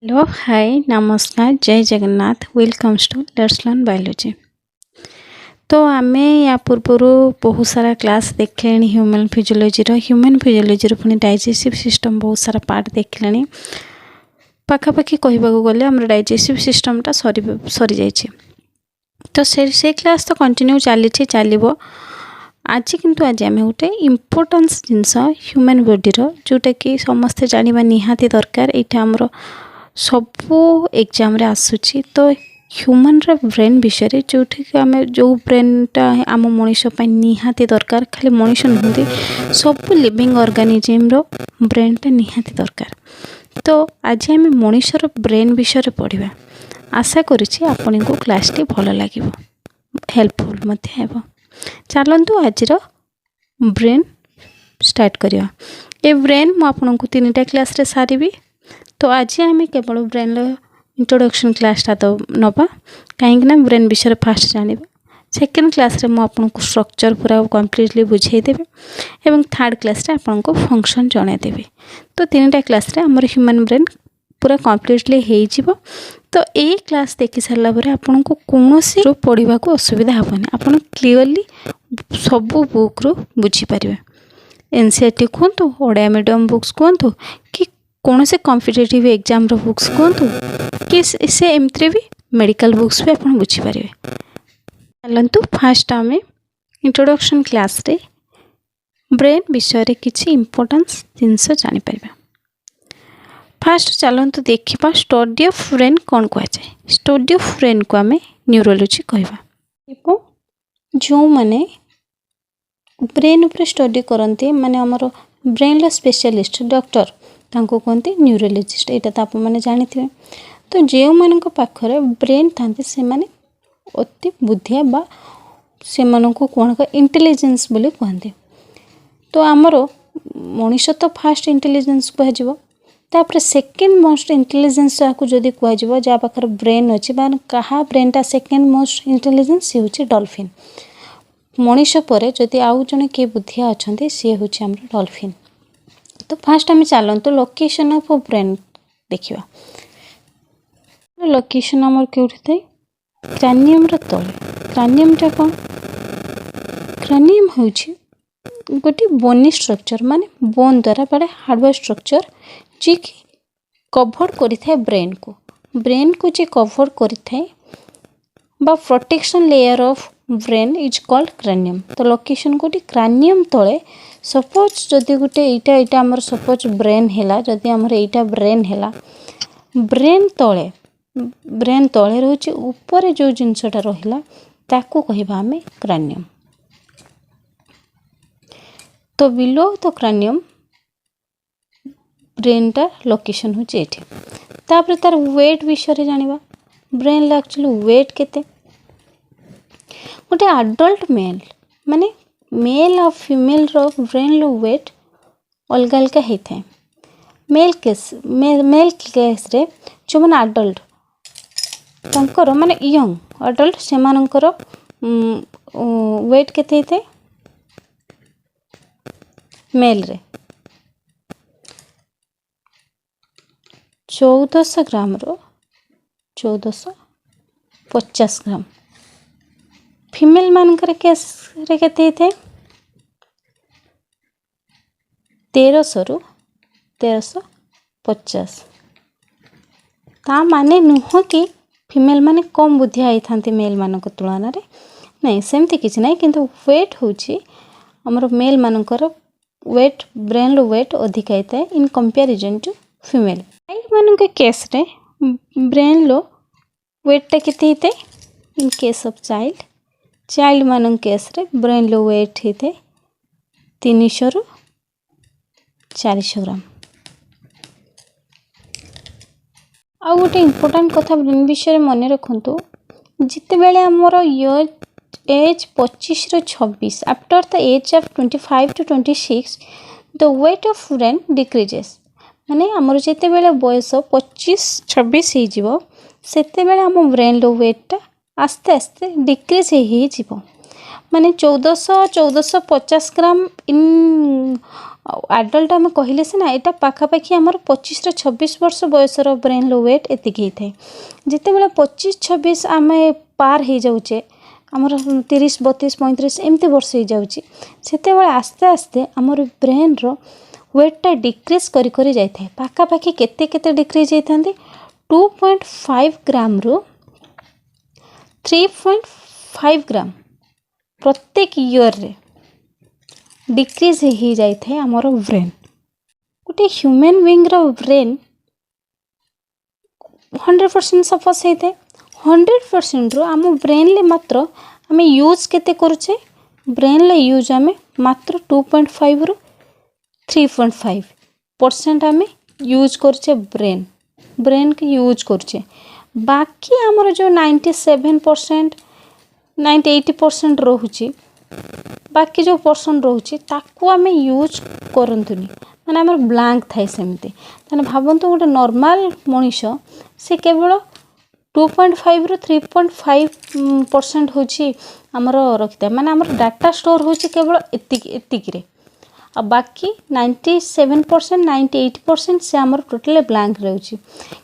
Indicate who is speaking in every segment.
Speaker 1: Hello hi नमस्कार जय Jagannath welcomes to let's learn biology. तो आमे या पूर्वर बहुत सारा क्लास देखे ह्यूमन फिजियोलॉजी पुणी डाइजेस्टिव सिस्टम बहुत सारा पार्ट देखले पाखापाखि कहवाक गले आम डाइजेस्टिव सिस्टमटा सरी जाइए। तो से क्लास तो कंटिन्यू चलो आज किंतु आज आम गोटे इम्पोर्टान्स जिनस ह्यूमन बॉडीर जोटा कि समस्ते जाना निहाती दरकार। यहाँ आमर सबू एग्जाम रे आसुची तो ह्यूमन ब्रेन विषय जो आम जो ब्रेनटा आम मनीष निहाती दरकार। खाली मनीष नुहति सब लिविंग ऑर्गेनिज्म रो ब्रेनटा निहाती दरकार। तो आज आम मनीषर ब्रेन विषय पढ़ा। आशा करुँची आपण को क्लास टी भल लगे हेल्पफुल मध्य हेबो। चलतु आज ब्रेन स्टार्ट करिया। ए ब्रेन मु आपन को तीनटा क्लास रे सारिबी। तो आज आम केवल ब्रेन इंट्रोडक्शन क्लासटा तो नवा कहीं ब्रेन विषय फास्ट जाना। सेकेंड क्लास रे मु आपन को स्ट्रक्चर पूरा कम्प्लीटली बुझेदेवी एवं थर्ड क्लास रे आपन को फंक्शन जनईदेवी। तो तीनटा क्लास रे हमर ह्यूमन ब्रेन पूरा कम्प्लीटली हो। तो यही क्लास देखी सारा पर आपन को कौन सी पढ़ा को असुविधा हेनी। आपन क्लीयरली सबू बुक रू बुझीपारे। एनसीईआरटी कहतु ओडिया मीडियम बुक्स कहतु कि कौन से कॉम्पिटिटिव एग्जाम रो बुक्स कहतु कि से एमती भी मेडिकल बुक्स भी आप बुझीपारे। चलतु फास्ट आम इंट्रोडक्शन क्लास रे ब्रेन विषय रे किछि इम्पोर्टेंस जिनस जानीपर। फास्ट चलतु देखा स्टडी ऑफ ब्रेन कौन कहुए। स्टडी ऑफ ब्रेन को आम न्यूरोलॉजी कहवा। जो माने ब्रेन उपर स्टडी करते माने आमर ब्रेन स्पेशलिस्ट डॉक्टर तांको कहते न्यूरोलॉजिस्ट। यहाँ तो आप मैंने जानी थे। तो जो मान पाखरे ब्रेन था से माने अति बुद्धिया बा से कौन का इंटेलिजेंस बोली कहते। तो आमर मनीष तो फास्ट इंटेलिजेंस कह तापर सेकेंड मोस्ट इंटेलिजेंस जदि कह जहाँ पाखर ब्रेन अच्छी क्या ब्रेनटा सेकेंड मोस्ट इंटेलिजेंस सी हूँ डॉल्फिन। मनीष पर जदि आउ जड़े किए बुद्धिया अच्छा सी हूँ आम डॉल्फिन। तो फास्ट आम चलतु लोकेशन ऑफ ब्रेन देखा। लोकेशन आमर क्योंठि थाए क्रानियम तले। क्रानियमटा कौन? क्रानियम हूँ गोटे बोनी स्ट्रक्चर माने बोन द्वारा बड़े हार्डवेयर स्ट्रक्चर जी कि कभर करिथाए ब्रेन को जी कभर करिथाए बा protection layer of brain is called cranium. तो लोकेशन गोटे क्रानियम तले सपोज जदि गोटे यहाँ आमर सपोज ब्रेन है जदि आमर यहाँ ब्रेन है ब्रेन तले रोचे ऊपर जो जिनसटा रहा ताकू कहबा आमे क्रानियम। तो बिलो तो क्रानियम ब्रेनटा लोकेशन हूँ ये। तापर तार वेट विषय जानिबा। ब्रेन एक्चुअली वेट केते गोटे अडल्ट मेल माने मेल और फीमेल रो ब्रेन रो वेट अलग अलग होता है। मेल केस रे जो मैंने अडल्ट तंकर माने यंग अडल्ट से मानकर वेट केते होते मेल रे 1400 ग्राम रो 1450 ग्राम। फीमेल मानकर केस रे केते होते 1300 रु 1350। ता माने नुह कि फीमेल माने कम बुद्धिया होती मेल मानक तुलन रे नहीं सेमती किसी ना किंतु वेट हूँ आमर मेल मानकर वेट ब्रेन रो वेट अधिक होता है in comparison to female. Child मानक केस रे ब्रेन लो वेटटा केते होते इन केस ऑफ चाइल्ड मानक केस रे ब्रेन लो वेट होते 300 रु 400 ग्राम। आ गोटे इम्पोर्टाट कथा ब्रेन विषय मन रखु जिते बेले आमर एज 25 ରୁ 26 after the age of 25 to 26 the weight of brain decreases माने आमर जिते बेले बयस 25-26 हो सेते बेले आम ब्रेन रो वेटटा आस्ते आस्ते डिक्रीज हो माने 1450 ग्राम इन आडल्ट आम कहले सीना यहाँ पाखापाखि आमर 25 ରୁ 26 वर्ष बयसर ब्रेन वेट एतिक होता है जिते बड़े 25-26 आम पार हो जाऊे आमर 30, 32, 35 एमती वर्ष हो जाऊँगी से आस्ते आस्ते आमर ब्रेन वेटटा डिक्रीज करी जाए पाखापाखि केते केते डिक्रीज होता 2.5 ग्राम रु 3.5 ग्राम प्रत्येक ईयर रे डिक्रीज हो जाए आमर ब्रेन गोटे ह्यूमन बीइंग रो ब्रेन 100% सफस होता है 100% रो आम ब्रेन ले मात्र आम यूज केते करुचे ब्रेन ले यूज आम मात्र 2.5 रु 3.5% आम यूज करुचे ब्रेन के यूज करुचे बाकी आमर जो 97% 90-80% रोचे बाकी जो पर्सन रोचे ताकू आम यूज करंतुनी माने आमर ब्लैंक थाए सेमती ताने भाबंतु गोटे नॉर्मल मनीष से केवल 2.5 रु 3.5% होची आमर रखिता माने आमर डाटा स्टोर होची केवल एतिक रे आ बाकी 97% 98% से आमर टोटली ब्लैंक रहउची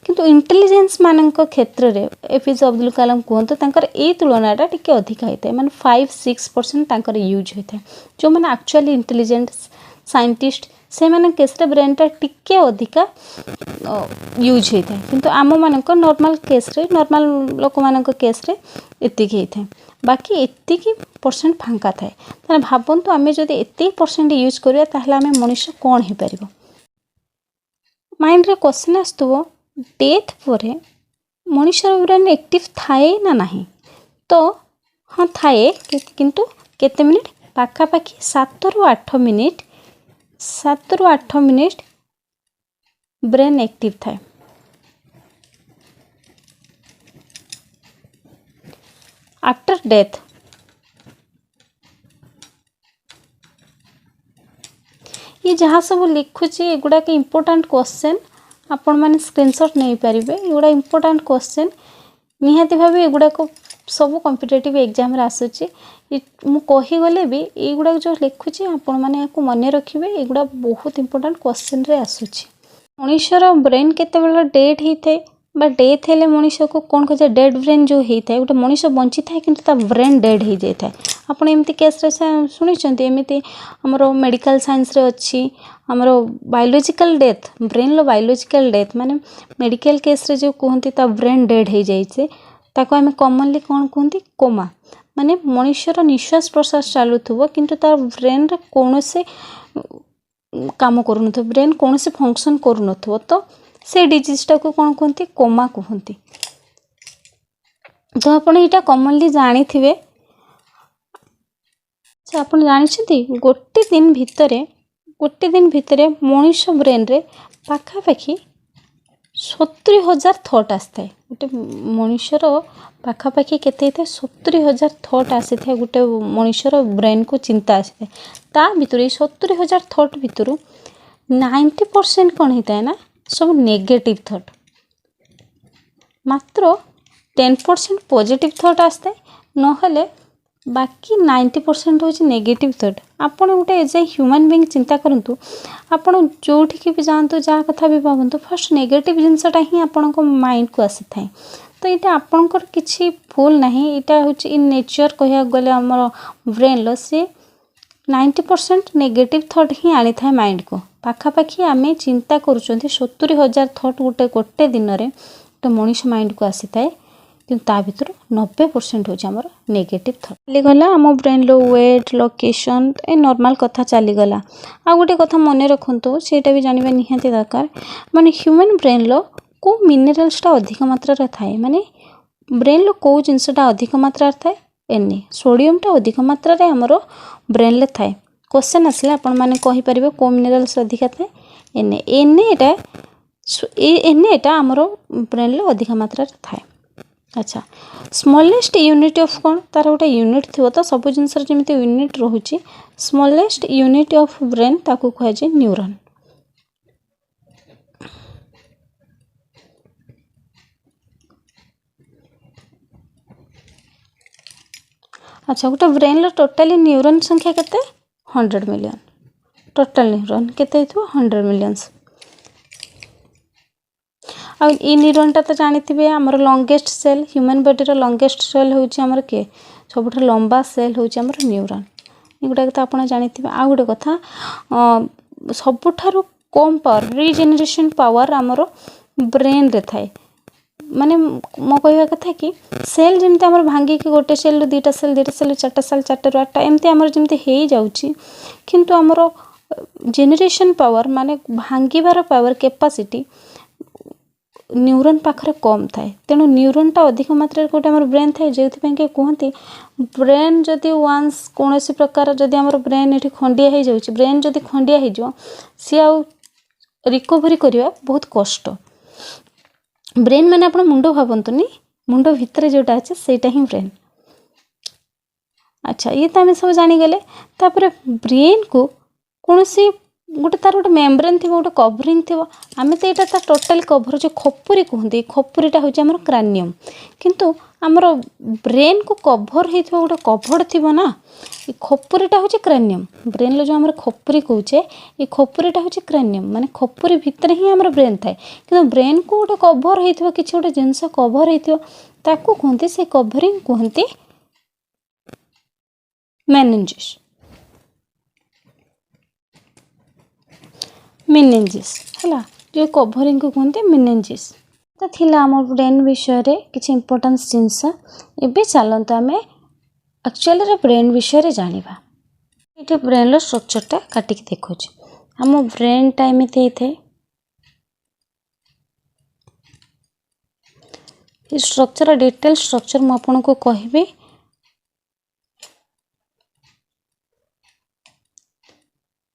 Speaker 1: किंतु इंटेलिजेंस मानक क्षेत्र रे एपीजे अब्दुल कलाम कहतो तांकर ए तुलनाटा टिके अधिक होता है माने 5-6% तांकर यूज होता है जो माने एक्चुअली इंटेलिजेंट साइंटिस्ट से माने केस रे ब्रेनटा टिके अधिका यूज होता है किंतु आम मानक नॉर्मल केस रे नॉर्मल लोक मानक केस रे एतिक होता है बाकी एतिक परसेंट फांका थाए ताने भाबंतु आमे जदि एतिक परसेंट यूज करिया ताहले आमे मनुष्य कोन हे परिबो माइंड रे क्वेश्चन आस्तुबो डेथ परे मनुष्य ब्रेन एक्टिव थाए ना नहीं तो हाँ थाए किंतु केते मिनिट पाखापाखि 7 ରୁ 8 मिनिट 7 ରୁ 8 मिनिट ब्रेन एक्टिव थाए आफ्टर डेथ ये जहाँ सब लिखुची एगुड़ा के इम्पोर्टेंट क्वेश्चन आपण माने स्क्रीनशॉट नहीं पारिबे एगुड़ा इम्पोर्टेंट क्वेश्चन निहाती भाव एगुड़ा को सब कॉम्पिटिटिव एग्जाम रे आसुची मु कही गले भी एगुड़ा जो लिखुची आपण माने याको मने रखिबे एगुड़ा बहुत इम्पोर्टेंट क्वेश्चन रे आसुची मनुष्यर ब्रेन केते बेला डेड हिथे बा डेथ हेले मनुष्य को कौन कहे डेड ब्रेन जो होता है गोटे मनुष्य बंची थाए किंतु ता ब्रेन डेड हो जाए आपड़ एमती केस शुणी एमती आमर मेडिकल साइंस रे अच्छी आमर बायोलॉजिकल डेथ ब्रेन लो बायोलॉजिकल डेथ माने मेडिकल केस रे जो कहती ता ब्रेन डेड हो जाए ताको आम कॉमनली कौन कहती कोमा माने मनुष्यर निश्वास प्रश्वास चलुव किंतु तार ब्रेन रे कौन से काम करूँ ब्रेन कौन से फंक्शन करूँ तो से डिजीजटा को कौन कहती कोमा कहती तो आप कॉमनली जानी थे आप जानते गोटे दिन भितर मनुष्य ब्रेन रे पाखापाखि 70,000 थॉट आसता है गोटे मनुष्यर पाखापाखि केते 70,000 थॉट आसी था गोटे मनुष्यर ब्रेन को चिंता आसी ता भितर 70,000 थॉट भितर 90% कौन होता है ना सब नेगेटिव थॉट मात्र 10% पॉजिटिव थॉट आसता है नहले बाकी 90% होची नेगेटिव थॉट आपण गोटे एज ए ह्यूमन बीइंग चिंता करंतु आपण जोठी भी जानतु जा कथा भी भावंतु फर्स्ट नेगेटिव जिनसटा ही आपण को माइंड को आसी थाए तो यहाँ आपणकर किसी भूल नहीं यहाँ हूँ इन नेचर कह गले आमर ब्रेन लो से 90% नेगेटिव थॉट ही आनी था माइंड को पाखापाखि आम चिंता करुँच 70,000 थॉट गोटे दिन में गोटे मनीष माइंड को आसी थाए किंतु ता भीतर 90% होची हमर नेगेटिव थॉट चलीगला आम ब्रेन लो वेट लोकेशन ए नॉर्मल कथा चलीगला आ गोटे कथा मन रखु सेटा भी जानवा निहाती दरकार माने ह्यूमन ब्रेन लो को मिनरल्सटा अधिक मात्रा थाए माने ब्रेन लो को जिनसटा अधिक मात्रा थाए एन सोडियमटा अधिक मात्रा रे हमर ब्रेन ले थाए क्वेश्चन आसले आपण माने कहि परिबे को मिनरल्स अधिक थाए एन एटा हमर ब्रेन लो अधिक मात्रा रे थाए अच्छा स्मॉलेस्ट यूनिट ऑफ कौन तार गोटे यूनिट थी तो सब जिनस जमी यूनिट रोचे स्मॉलेस्ट यूनिट ऑफ ब्रेन ताकू कहुए न्यूरॉन अच्छा गोटे ब्रेन लो टोटाली न्यूरॉन संख्या केते 100 मिलियन टोटल न्यूरॉन केते हेतु 100 मिलियंस। आ ई न्यूरॉनटा तो जानिथिबे हमर लॉन्गेस्ट सेल ह्यूमन बॉडी रो लॉन्गेस्ट सेल होउची हमर के सबुठ लंबा सेल होउची हमर न्यूरॉन। एगुडा तो आपण जानिथिबे। आ गुडे कथा सबुठारो कम पावर रीजेनरेशन पावर हमर ब्रेन रे थाए। माने मो कहवा कथा कि सेल जेमते हमर भांगी कि गोटे सेल रु दुटा सेल चारटा सेल चारटा रु आठटा एमते हमर जेमते हेई जाउची किंतु हमर जेनरेशन पावर माने भांगीबार पावर कैपेसिटी न्यूरॉन पाखरे कम थाए। तेणु न्यूरॉनटा अधिक मात्रा गोटे हमर ब्रेन थाए जेउथि के कहंती ब्रेन जदि वांस कोनोसी प्रकार जदि हमर ब्रेन एठी खंडिया हे जाउची ब्रेन जदि खंडिया हे जो सी आ रिकवरी करिया बहुत कष्ट। ब्रेन माने आपण मुंडो भाबंतुनी मुंडो भितरे जोटा अछि सेटा ही ब्रेन। अच्छा ये तो आम सब जानी गले। तापर ब्रेन को कोनोसी गोटे तार गोटे मेम्ब्रेन थी गोटे कवरिंग थी आम तो यहाँ टोटाल कभर जो खपुरी कहते खपुरीटा हूँ आम क्रानियम किंतु आमर ब्रेन को कभर हो गोटे कभर थी ना ये खपुरीटा हूँ क्रानियम। ब्रेन जो आम खपुरी कौचे ये खपुरीटा हूँ क्रानियम माने खपुरी भितर ही आम ब्रेन थाए कि ब्रेन को गोटे कभर हो कि गोटे जिनस कभर हो कहते से कभरिंग कहते मेनिंजेस मेनिंजेस है जो कभरिंग को कहते मेनिंजेस। तो थिला आम ब्रेन विषय रे किछि इंपोर्टेंस जिनस एबे चलंत आमे एक्चुअली रे ब्रेन विषय रे जानिबा। एटे ब्रेन लो स्ट्रक्चरटा काटिक देखोछि। आम ब्रेन टाइम एते थे ये स्ट्रक्चर डिटेल स्ट्रक्चर मु आपन को कहबे।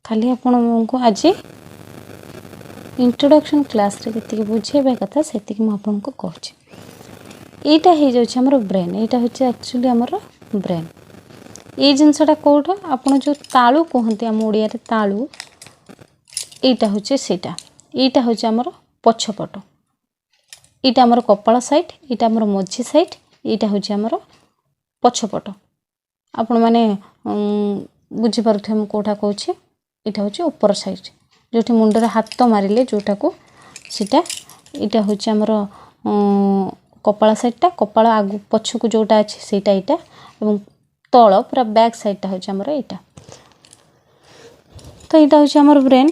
Speaker 1: खाली आपन को आज इंट्रोडक्शन क्लास रे जति बुझेबा कथा सेति कि मु आपन को कहछि। एटा हे जाउछि हमर ब्रेन एटा होछि एक्चुअली हमर ब्रेन। ए जिनसटा कोठा आपन जो ताळू कहंती हम ओडिया रे ताळू एटा होछि सेटा एटा होछि हमर पछपट एटा हमर कपाळ साइड एटा हमर मझी साइड एटा होछि हमर पछपट। आपन माने बुझी परथे हम कोठा कहछि एटा होछि ऊपर साइड जोठी मुंडरे हाथ मारिले जोटा को सीटा एटा होछि हमर कपाळ साइडटा कपाळ आगु पछ को जोटा अछि सेटा एटा एवं तळ पूरा बैक साइडटा होछि हमर एटा। तो एटा होछि हमर ब्रेन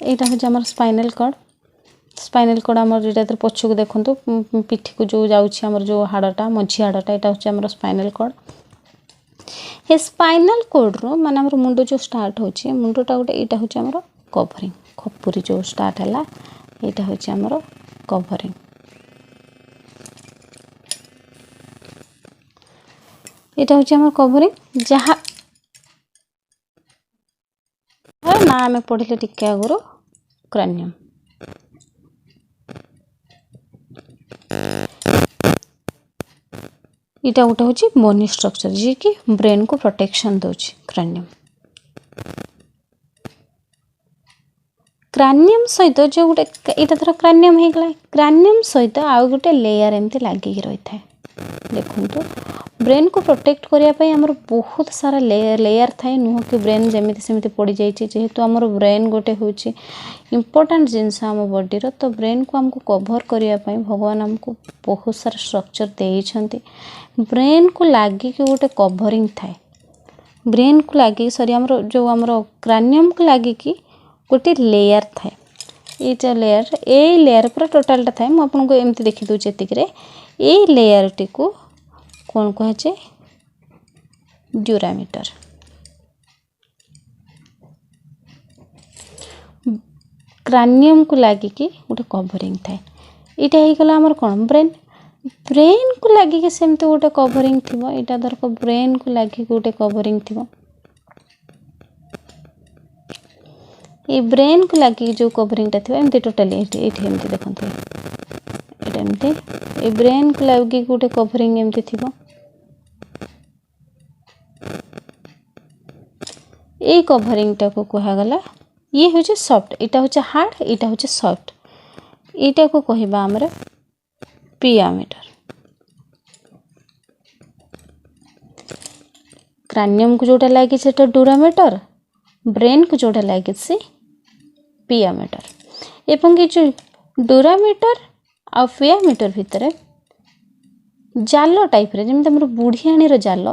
Speaker 1: एटा होछि हमर स्पाइनल कॉर्ड हमर जेटा तर पछ को देखंतु पिठी को जो जाउछि हमर जो हाडटा मझी हाडटा एटा होछि हमर स्पाइनल कॉर्ड। हे स्पाइनल कॉर्ड रो माने हमर मुंडो जो स्टार्ट होछि मुंडोटा गोटे एटा होछि हमर कवरिंग खपुरी जो स्टार्ट हला एटा होछि हमर कवरिंग। एटा होछि हमर कवरिंग जहा ना हमें पढ़िले टिके आगरो क्रानियम। इटा गोटे होछि बोनी स्ट्रक्चर जे कि ब्रेन को प्रोटेक्शन दोछि क्रानियम। क्रानियम सहित जो गोटे एटा थर क्रानियम हे गला क्रानियम सहित आउ गोटे लेयर एमती लागी रही थाए। देखंतु ब्रेन को प्रोटेक्ट करिया पई हमर बहुत सारा लेयर थाए नुह कि ब्रेन जेमिति सेमिति पड़ी जाइछि जेहेतु हमर ब्रेन गोटे होछि इंपोर्टेंट जिनस हम बॉडी रो। तो ब्रेन को हमको कवर करिया पई भगवान हमको बहुत सारा स्ट्रक्चर देइछंती। ब्रेन को लागी कि गोटे कवरिंग थाए ब्रेन को लागी सॉरी हमर जो हमर क्रानियम को लागी कि गोटे लेयर थाए एटा लेयर ए लेयर पर टोटलटा थाए मु आपन को एमति देखि दउ एतिक रे ए लेयर टी को कोन कहचे ड्यूरामीटर। क्रानियम को लागी कि गोटे कवरिंग थाए एटा हे गला हमर कोन ब्रेन ब्रेन को लागी कि सेमते गोटे कवरिंग थिबो एटा दर को ब्रेन को लागी गोटे कवरिंग थिबो ए ब्रेन को लागी जो कवरिंगटा थिबो एमते टोटली एठी एमते देखंतु एटा एमते ए ब्रेन को लागी गोटे कवरिंग एमते थिबो ए कवरिंगटा को कहा गला ये होचे सॉफ्ट एटा होचे हार्ड एटा होचे सॉफ्ट एटा को कहिबा हमरे पियामीटर। क्रानियम को जोटा लागी सेटा ड्यूरामीटर ब्रेन को जोड़ा लगे पियामीटर एवं ये जो डोरामीटर आ पियामीटर भितर जाल टाइप रे जमी आम बुढ़ियाणी जाल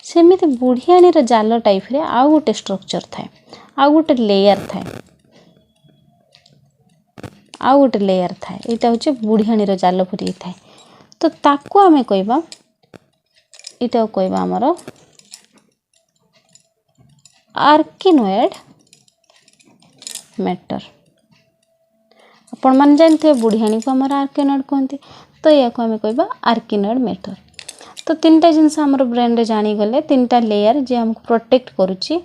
Speaker 1: सेमती बुढ़ियाणी जाल टाइप रे आउ गोटे स्ट्रक्चर थाए आउ गोटे लेयर थाए आउ गोटे लेयर थाए यहाँ हूँ बुढ़ियाणी जाल परी थाए तो ताकू आमे कहबा इटा कहबा आमर आर्किनोइड मैटर आपण मान जानते बुढ़ियाणी को आमर आर्किनोइड कहते तो या को आमे कहबा आर्किनोइड मैटर तो तीनटा जिनस आमर ब्रेन रे जानी गले तीनटा लेयर जे हमको प्रोटेक्ट करूची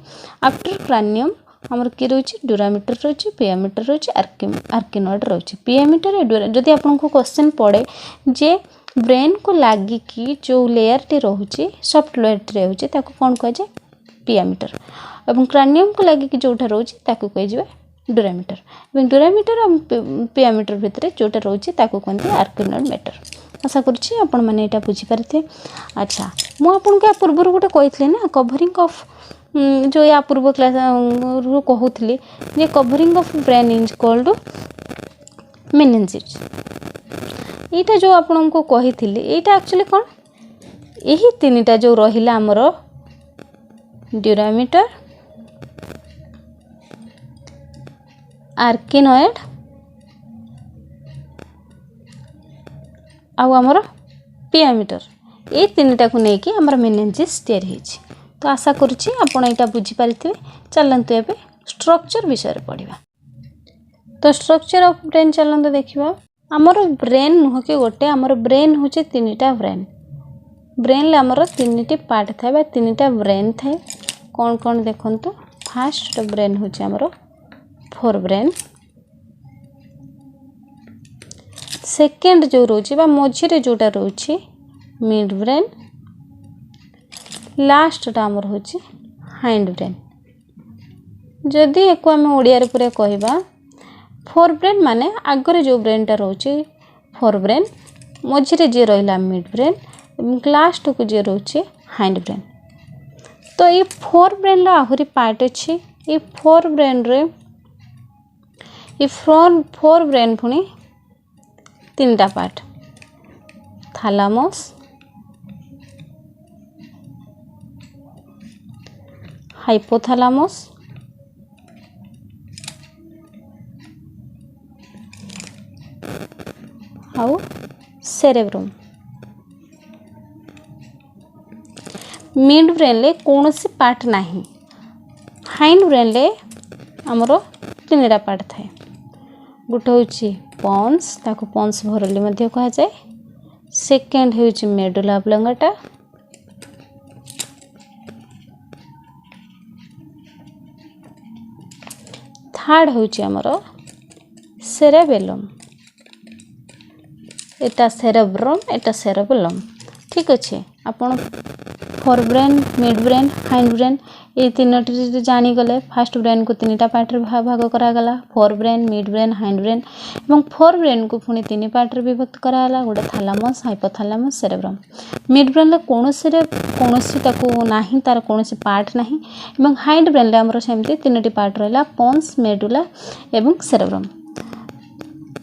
Speaker 1: आफ्टर क्रानियम आमर कि रोची डोरामीटर रोची पियामीटर रोची आर्किनोइड रोची पियामीटर जदि आपन को क्वेश्चन पड़े जे ब्रेन को लागी कि जो लेयर टी रोची सॉफ्ट लेयर टी रोची ताको कोन कह जाय पियामीटर एवं क्रानियम को लागी कि जोटा रोची ताको कह जाय डोरामीटर एवं डोरामीटर और पियामीटर भितर जोटा रोची ताको कहते आर्किनोइड मैटर आशा करुच्ची आपण मैंने यहाँ बुझीपारे। अच्छा मु आपन को पूर्व गोटे कही ना कवरिंग ऑफ जो या पूर्व क्लास रू कहूली जे covering of brain is called meninges यहाँ जो आपण को कही यहाँ एक्चुअली कौन यही तीनटा जो रहिला आमर डोरामीटर आर्किनोइड आउ आमर पियामीटर ये तीनटा को लेकिन आमर मेनिंजेस तैयारी होइछि तो आशा करुच्ची आपण यहाँ बुझीपारे। चलतु एवं स्ट्रक्चर विषय पढ़ा तो स्ट्रक्चर ऑफ ब्रेन चलतु देखा आमर ब्रेन नुह कि गोटे आमर ब्रेन हूँ तीनटा ब्रेन आमर तीन पार्ट थाए तीनटा ब्रेन थाए कौन कौन देखु फास्ट ब्रेन हूँ आमर फोर ब्रेन सेकेंड जो रोचे मझे जोटा रोचे मिड ब्रेन लास्ट आमर हूँ हाइंड ब्रेन जदि एक आम ओडिया पूरा कहवा फोर ब्रेन माने आगरे जो ब्रेनटा रोचे फोर ब्रेन मझे जी रहा मिड ब्रेन लास्ट को जी रोचे हाइंड ब्रेन तो ये फोर ब्रेन आहरी पार्ट अच्छी ये फोर ब्रेन रे ये फोर ब्रेन पुणी तीनटा पार्ट थैलामस हाइपोथैलामस आउ सेरेब्रम मिड ब्रेन ले कौन सी पार्ट नहीं हाइंड ब्रेन ले आमर तीनटा पार्ट थाए गोटे हूँ पॉन्स ताको पॉन्स भरली मध्य कह जाए सेकेंड हूँ मेडुला ऑब्लांगेटा थर्ड हूँ आमर सेरेबेलम एटा सेरेब्रम एटा सेरेबेलम ठीक अच्छे आपण fore brain mid brain hind brain ये तीन जानीगले फास्ट ब्रेन को तीनटा पार्ट भाग करागला fore brain mid brain hind brain और फोर ब्रेन को पुणी तीन पार्ट विभक्त कराला गोटे thalamus hypothalamus cerebrum mid brain कौन नहीं तार कौन पार्ट नहीं और हाइंड ब्रेन आमर सेमती तीन पार्ट रहा पॉन्स मेडुला एवं सेरेब्रम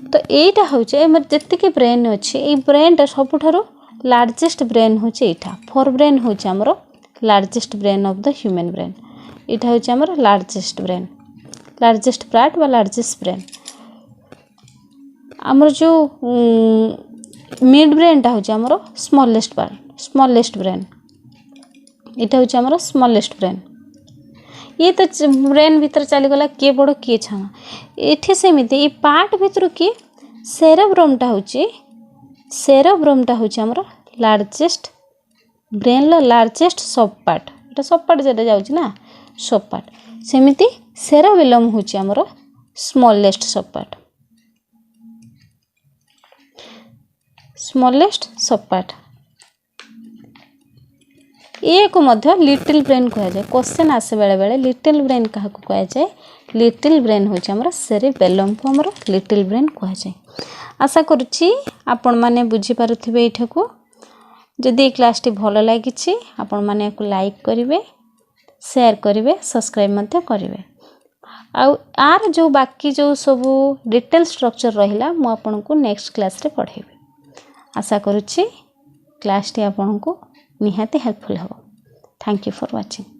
Speaker 1: तो यहीटा हूँ जी ब्रेन अच्छे ये ब्रेनटा सबुठार लार्जेस्ट ब्रेन हूँ यहाँ फोर ब्रेन हूँ आमर largest brain of the human brain यहाँ हूँ आमर लार्जेस्ट ब्रेन लार्जेस्ट पार्ट व लार्जेस्ट ब्रेन आमर जो मिड ब्रेनटा हूँ आमर स्मॉलेस्ट पार्ट स्मॉलेस्ट ब्रेन यहाँ हूँ आमर स्मॉलेस्ट ब्रेन ये तो ब्रेन भीतर चलीगला किए बड़ किए छान ये सेमती ये पार्ट भीतर किए सेरेब्रमटा हूँ आमर लार्जेस्ट ब्रेन लार्जेस्ट सब पार्ट जेटा जाऊँ ना सब पार्ट सेमती सेरेबेलम हूँ आमर स्मॉलेस्ट सब पार्ट स्मॉलेस्ट सब पार्ट ये को मध्य लिटिल ब्रेन कह जाए क्वेश्चन आसे बेले बेले लिटिल ब्रेन क्या कह जाए लिटिल ब्रेन हूँ आमर सेरेबेलम को आमर लिटिल ब्रेन कह जाए आशा करुच्ची आपण माने बुझी पारुथिबे एठा को जदि क्लास टी भल लागिछि आपण माने को लाइक करिवे शेयर करिवे सब्सक्राइब मते करिवे। आर जो बाकी जो सब डिटेल स्ट्रक्चर रहिला मु आपनको नेक्स्ट क्लास रे पढ़ेबी। आशा करुच्ची क्लास टी आपनको निहाती हेल्पफुल हो। Thank you for watching.